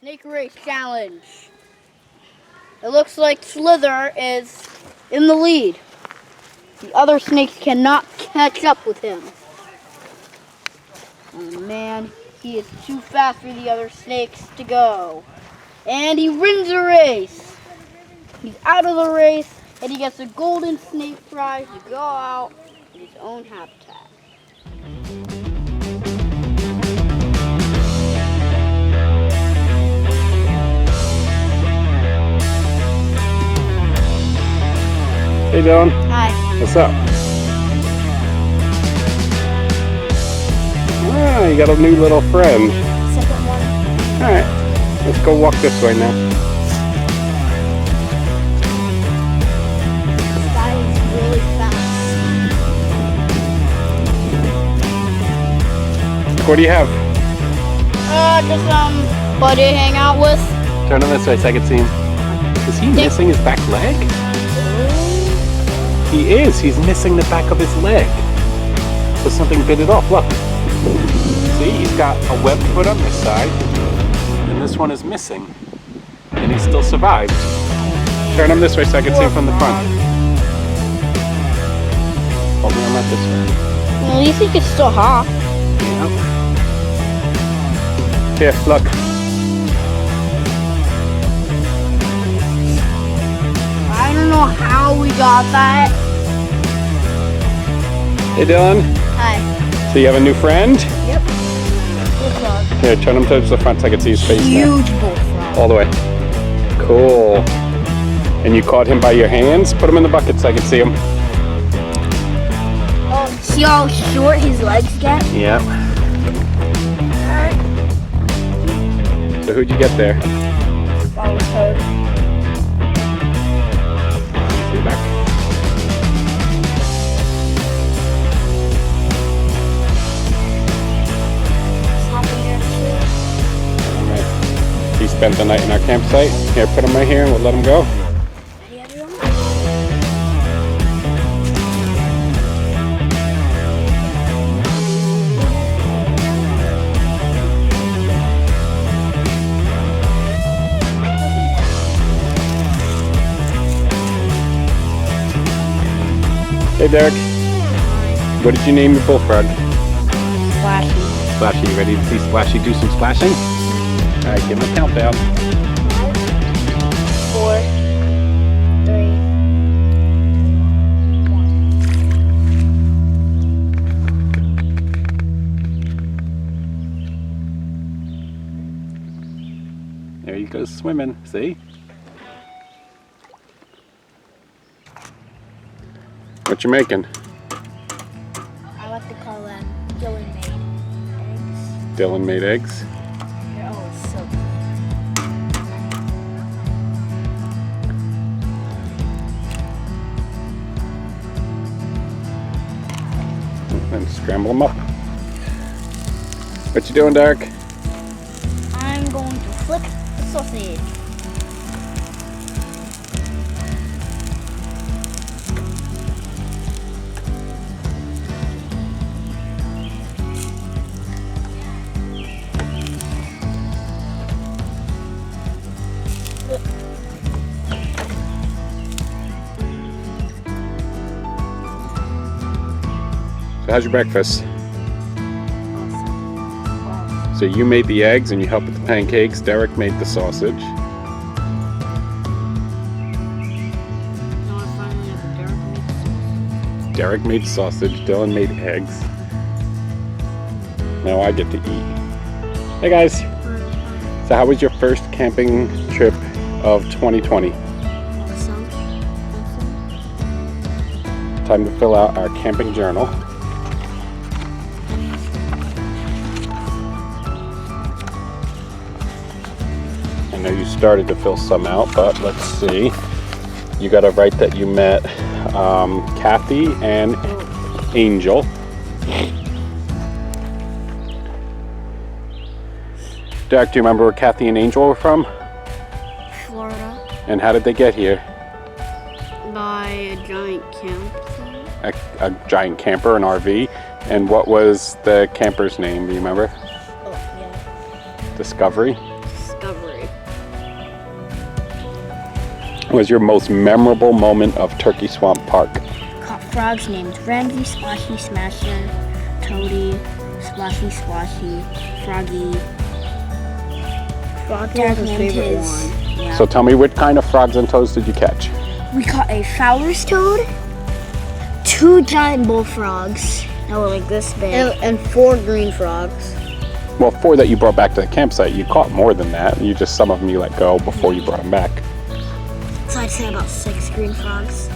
Snake race challenge. It looks like Slither is in the lead. The other snakes cannot catch up with him. Oh man, he is too fast for the other snakes to go. And he wins the race. He's out of the race, and he gets a golden snake prize to go out in his own habitat. Hey Dylan. Hi. What's up? Ah, you got a new little friend. Second one. Alright, let's go walk this way now. This guy is really fast. What do you have? Just buddy to hang out with. Turn him this way so I can see him. Is he missing his back leg? He is. He's missing the back of his leg. So something bit it off. Look. See, he's got a webbed foot on this side, and this one is missing. And he still survived. Turn him this way so I can see him from the front. Hold me on that this way. Well, at least he can still hop. Yep. Here, look. I don't know how we got that. Hey Dylan. Hi. So you have a new friend? Yep. Bullfrog. Here, turn him towards the front so I can see his face now. Huge bullfrog. All the way. Cool. And you caught him by your hands? Put him in the bucket so I can see him. Oh, see how short his legs get? Yep. So who'd you get there? Swallow toad. See back. Alright. He spent the night in our campsite. Here, put him right here and we'll let him go. Hey Derek, what did you name your bullfrog? Splashy. Splashy, you ready to see Splashy do some splashing? Alright, give him a countdown. 4, 3, 1. There he goes swimming, see? What you making? I like to call them Dylan made eggs. Dylan made eggs. They're always so And scramble them up. What you doing, Derek? I'm going to flip the sausage. So how's your breakfast? So you made the eggs and you helped with the pancakes. Derek made the sausage. No, I finally have Derek made sausage. Dylan made eggs. Now I get to eat. Hey guys. So how was your first camping trip of 2020? Awesome. Time to fill out our camping journal. I know you started to fill some out, but let's see. You got to write that you met Kathy and Angel. Derek, do you remember where Kathy and Angel were from? Florida. And how did they get here? By a giant camp. A giant camper, an RV. And what was the camper's name? Do you remember? Oh, yeah. Discovery. Discovery. was your most memorable moment of Turkey Swamp Park? Caught frogs named Ramsey, Splashy, Smasher, Toady, Splashy, Splashy, Froggy. Frog Derek was his named favorite his. one. Yeah. So tell me, what kind of frogs and toads did you catch? We caught a Fowler's toad, 2 giant bullfrogs that were like this big. And 4 green frogs. Well, 4 that you brought back to the campsite. You caught more than that. You just, some of them you let go before you brought them back. So I'd say about 6 green frogs.